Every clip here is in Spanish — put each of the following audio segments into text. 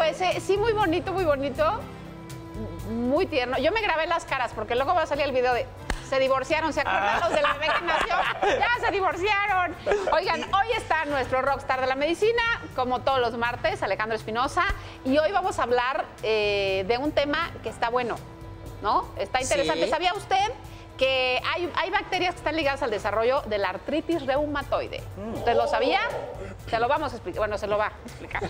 Pues sí, muy bonito, muy tierno. Yo me grabé las caras porque luego va a salir el video de se divorciaron, ¿se acuerdan los de la bebé que nació? ¡Ya se divorciaron! Oigan, hoy está nuestro rockstar de la medicina, como todos los martes, Alejandro Espinosa, y hoy vamos a hablar de un tema que está bueno, ¿no? Está interesante. Sí. ¿Sabía usted que hay bacterias que están ligadas al desarrollo de la artritis reumatoide? ¿Usted lo sabía? Se lo vamos a explicar. Bueno, se lo va a explicar.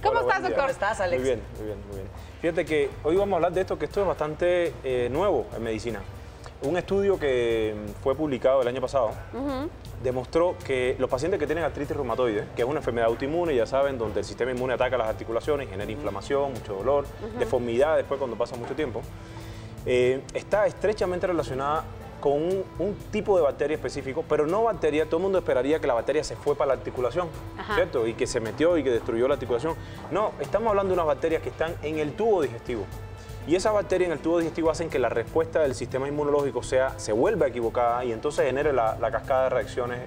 ¿Cómo estás, doctor? ¿Cómo estás, Alex? Muy bien, muy bien, muy bien. Fíjate que hoy vamos a hablar de esto, que esto es bastante nuevo en medicina. Un estudio que fue publicado el año pasado demostró que los pacientes que tienen artritis reumatoide, que es una enfermedad autoinmune, ya saben, donde el sistema inmune ataca las articulaciones, genera inflamación, mucho dolor, deformidad después cuando pasa mucho tiempo, está estrechamente relacionada con un tipo de bacteria específico, pero no bacteria. Todo el mundo esperaría que la bacteria se fue para la articulación, ¿cierto? Y que se metió y que destruyó la articulación. No, estamos hablando de unas bacterias que están en el tubo digestivo. Y esas bacterias en el tubo digestivo hacen que la respuesta del sistema inmunológico se vuelva equivocada y entonces genere la cascada de reacciones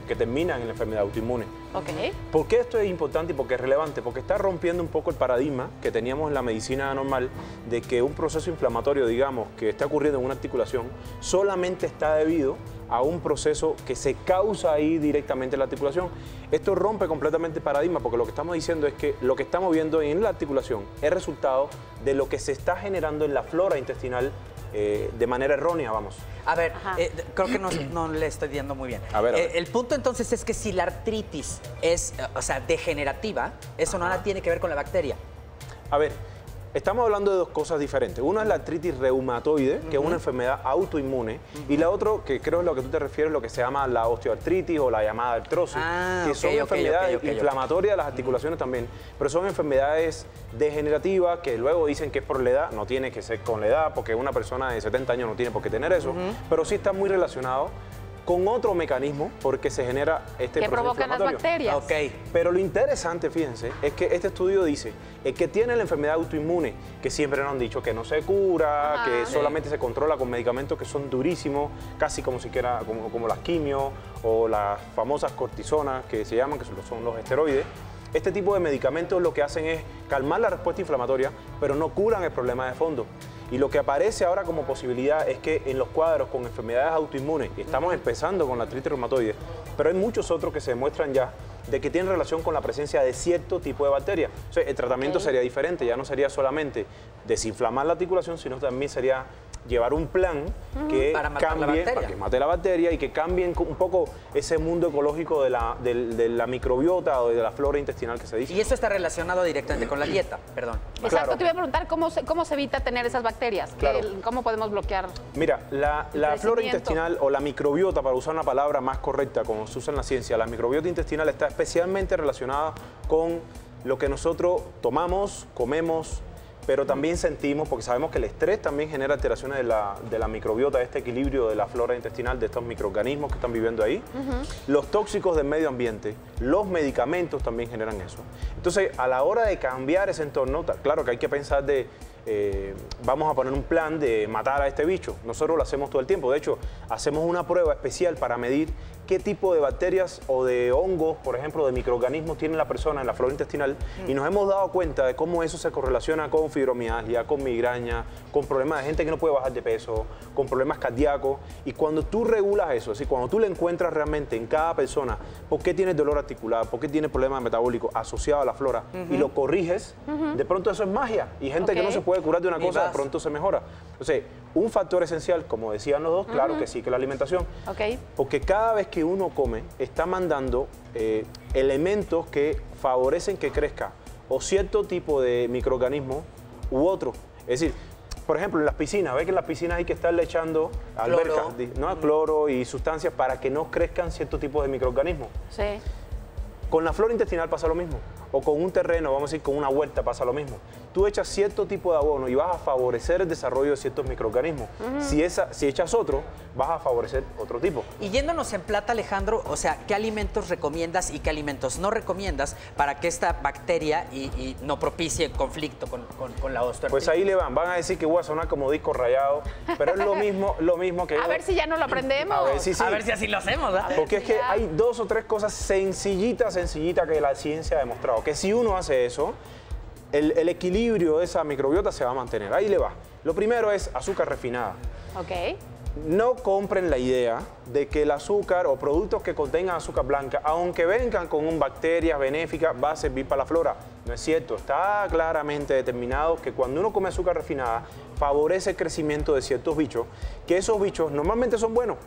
que terminan en la enfermedad autoinmune. Okay. ¿Por qué esto es importante y por qué es relevante? Porque está rompiendo un poco el paradigma que teníamos en la medicina normal de que un proceso inflamatorio, digamos, que está ocurriendo en una articulación, solamente está debido a un proceso que se causa ahí directamente en la articulación. Esto rompe completamente el paradigma porque lo que estamos diciendo es que lo que estamos viendo en la articulación es resultado de lo que se está generando en la flora intestinal de manera errónea, vamos. A ver, creo que no le estoy viendo muy bien. A ver. El punto entonces es que si la artritis es, o sea, degenerativa, eso no nada tiene que ver con la bacteria. A ver, estamos hablando de dos cosas diferentes. Una es la artritis reumatoide, que es una enfermedad autoinmune, y la otra, que creo es lo que tú te refieres, lo que se llama la osteoartritis o la llamada artrosis, que son enfermedades inflamatorias de las articulaciones también, pero son enfermedades degenerativas que luego dicen que es por la edad. No tiene que ser con la edad, porque una persona de 70 años no tiene por qué tener eso, pero sí está muy relacionado con otro mecanismo porque se genera este que proceso provocan las inflamatorio. bacterias. Pero lo interesante, fíjense, es que este estudio dice el que tiene la enfermedad autoinmune, que siempre nos han dicho que no se cura, que solamente se controla con medicamentos que son durísimos, casi como siquiera como las quimio o las famosas cortisonas que se llaman, que son los esteroides. Este tipo de medicamentos lo que hacen es calmar la respuesta inflamatoria, pero no curan el problema de fondo. Y lo que aparece ahora como posibilidad es que en los cuadros con enfermedades autoinmunes, y estamos empezando con la artritis reumatoide, pero hay muchos otros que se demuestran ya de que tienen relación con la presencia de cierto tipo de bacterias. O sea, el tratamiento sería diferente, ya no sería solamente desinflamar la articulación, sino también sería llevar un plan que cambie, para que mate la bacteria y que cambie un poco ese mundo ecológico de la microbiota o de la flora intestinal que se dice. Y eso está relacionado directamente con la dieta, perdón. Exacto, claro. Te iba a preguntar cómo se evita tener esas bacterias, claro. ¿Cómo podemos bloquear? Mira, la flora intestinal o la microbiota, para usar una palabra más correcta como se usa en la ciencia, la microbiota intestinal está especialmente relacionada con lo que nosotros tomamos, comemos, pero también sentimos, porque sabemos que el estrés también genera alteraciones de la microbiota, este equilibrio de la flora intestinal, de estos microorganismos que están viviendo ahí. Los tóxicos del medio ambiente, los medicamentos también generan eso. Entonces, a la hora de cambiar ese entorno, claro que hay que pensar de, vamos a poner un plan de matar a este bicho. Nosotros lo hacemos todo el tiempo. De hecho, hacemos una prueba especial para medir qué tipo de bacterias o de hongos, por ejemplo, de microorganismos tiene la persona en la flora intestinal y nos hemos dado cuenta de cómo eso se correlaciona con fibromialgia, con migraña, con problemas de gente que no puede bajar de peso, con problemas cardíacos. Y cuando tú regulas eso, es decir, cuando tú le encuentras realmente en cada persona por qué tiene dolor articular, por qué tiene problemas metabólicos asociados a la flora y lo corriges, de pronto eso es magia. Y gente que no se puede curar de una cosa, de pronto se mejora. Entonces, un factor esencial, como decían los dos, claro que sí, que la alimentación. Porque cada vez que uno come, está mandando elementos que favorecen que crezca o cierto tipo de microorganismo u otro. Es decir, por ejemplo, en las piscinas, ¿ves que en las piscinas hay que estarle echando albercas, ¿no? Cloro y sustancias para que no crezcan cierto tipo de microorganismos? Sí. Con la flora intestinal pasa lo mismo. O con un terreno, vamos a decir, con una huerta pasa lo mismo. Tú echas cierto tipo de abono y vas a favorecer el desarrollo de ciertos microorganismos. Si echas otro, vas a favorecer otro tipo. Y yéndonos en plata, Alejandro, o sea, ¿qué alimentos recomiendas y qué alimentos no recomiendas para que esta bacteria y no propicie conflicto con la osteoartritis? Pues ahí le van a decir que voy a sonar como disco rayado, pero es lo mismo que... A ver si ya no lo aprendemos. A ver si sí. A ver si así lo hacemos, ¿verdad? Porque es que hay 2 o 3 cosas sencillitas que la ciencia ha demostrado. Que si uno hace eso, el equilibrio de esa microbiota se va a mantener. Ahí le va. Lo primero es azúcar refinada. Ok. No compren la idea de que el azúcar o productos que contengan azúcar blanca, aunque vengan con bacterias benéficas, va a servir para la flora. No es cierto. Está claramente determinado que cuando uno come azúcar refinada, favorece el crecimiento de ciertos bichos, que esos bichos normalmente son buenos.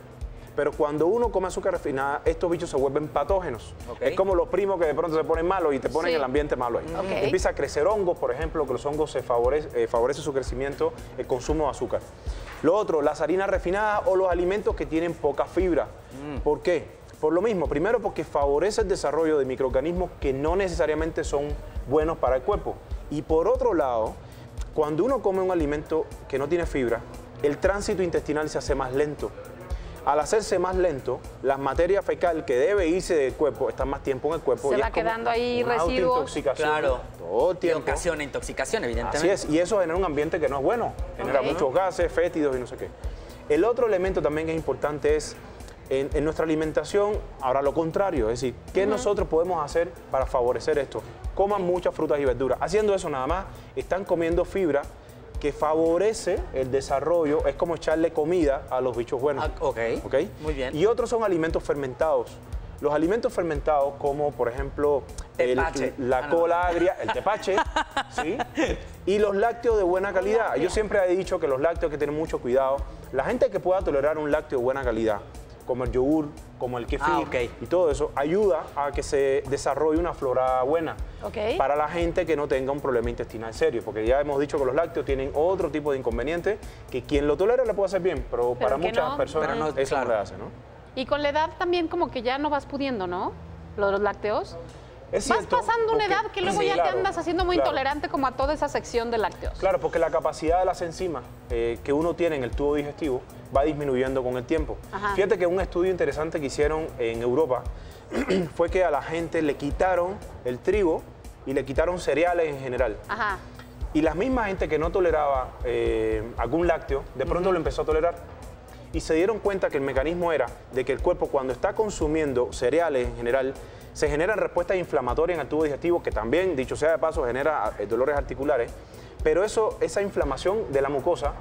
Pero cuando uno come azúcar refinada, estos bichos se vuelven patógenos. Es como los primos que de pronto se ponen malos y te ponen el ambiente malo ahí. Empieza a crecer hongos, por ejemplo, que los hongos favorece su crecimiento, el consumo de azúcar. Lo otro, las harinas refinadas o los alimentos que tienen poca fibra. ¿Por qué? Por lo mismo, primero porque favorece el desarrollo de microorganismos que no necesariamente son buenos para el cuerpo. Y por otro lado, cuando uno come un alimento que no tiene fibra, el tránsito intestinal se hace más lento. Al hacerse más lento, la materia fecal que debe irse del cuerpo está más tiempo en el cuerpo. Se y va quedando ahí residuos. Intoxicación. Claro. Todo el tiempo. Y ocasiona intoxicación, evidentemente. Así es, y eso genera un ambiente que no es bueno. Genera muchos gases, fétidos y no sé qué. El otro elemento también que es importante es, en nuestra alimentación, ahora lo contrario, es decir, ¿qué nosotros podemos hacer para favorecer esto? Coman muchas frutas y verduras. Haciendo eso nada más, están comiendo fibra que favorece el desarrollo, es como echarle comida a los bichos buenos. Ok, muy bien. Y otros son alimentos fermentados. Los alimentos fermentados, como por ejemplo la cola agria, el tepache, ¿sí? Y los lácteos de buena calidad. Yo siempre he dicho que los lácteos hay que tener mucho cuidado. La gente que pueda tolerar un lácteo de buena calidad, como el yogur, como el kefir y todo eso, ayuda a que se desarrolle una flora buena para la gente que no tenga un problema intestinal serio, porque ya hemos dicho que los lácteos tienen otro tipo de inconveniente que quien lo tolera le puede hacer bien, pero para muchas personas eso no le hace, ¿no? Y con la edad también como que ya no vas pudiendo, ¿no? Los lácteos. Es cierto, vas pasando una edad que luego ya te claro, andas haciendo muy intolerante como a toda esa sección de lácteos. Claro, porque la capacidad de las enzimas que uno tiene en el tubo digestivo va disminuyendo con el tiempo. Fíjate que un estudio interesante que hicieron en Europa fue que a la gente le quitaron el trigo y le quitaron cereales en general. Y la misma gente que no toleraba algún lácteo, de pronto lo empezó a tolerar. Y se dieron cuenta que el mecanismo era de que el cuerpo, cuando está consumiendo cereales en general, se generan respuestas inflamatorias en el tubo digestivo, que también, dicho sea de paso, genera dolores articulares. Pero esa inflamación de la mucosa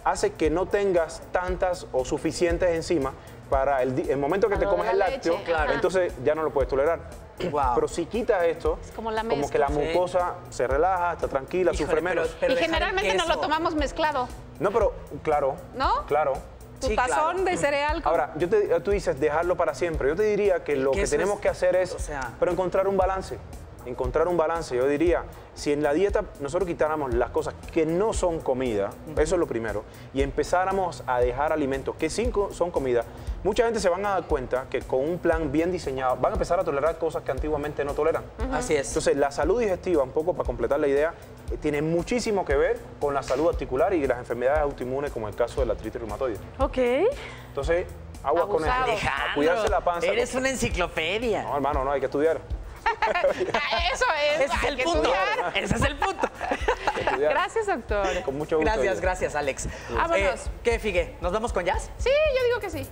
hace que no tengas tantas o suficientes enzimas para el momento que te comes el lácteo, entonces ya no lo puedes tolerar. Pero si quitas esto, es como que la mucosa se relaja, está tranquila, sufre menos. Y generalmente nos lo tomamos mezclado. No, pero claro. ¿No? Claro. Tu tazón de cereal. Ahora, tú dices dejarlo para siempre. Yo te diría que lo que tenemos que hacer es pero encontrar un balance. Encontrar un balance. Yo diría, si en la dieta nosotros quitáramos las cosas que no son comida, eso es lo primero, y empezáramos a dejar alimentos que sí son comida, mucha gente se van a dar cuenta que con un plan bien diseñado van a empezar a tolerar cosas que antiguamente no toleran. Así es. Entonces, la salud digestiva, un poco para completar la idea, tiene muchísimo que ver con la salud articular y las enfermedades autoinmunes, como el caso de la artritis reumatoide. Entonces, aguas con eso. A cuidarse la panza. Eres una enciclopedia. No, hermano, no, hay que estudiar. Eso es. Ese es el punto. Ese es el punto. Gracias, doctor. Con mucho gusto. Gracias, Alex. Vámonos. ¿Qué, Figue? ¿Nos vamos con jazz? Sí, yo digo que sí.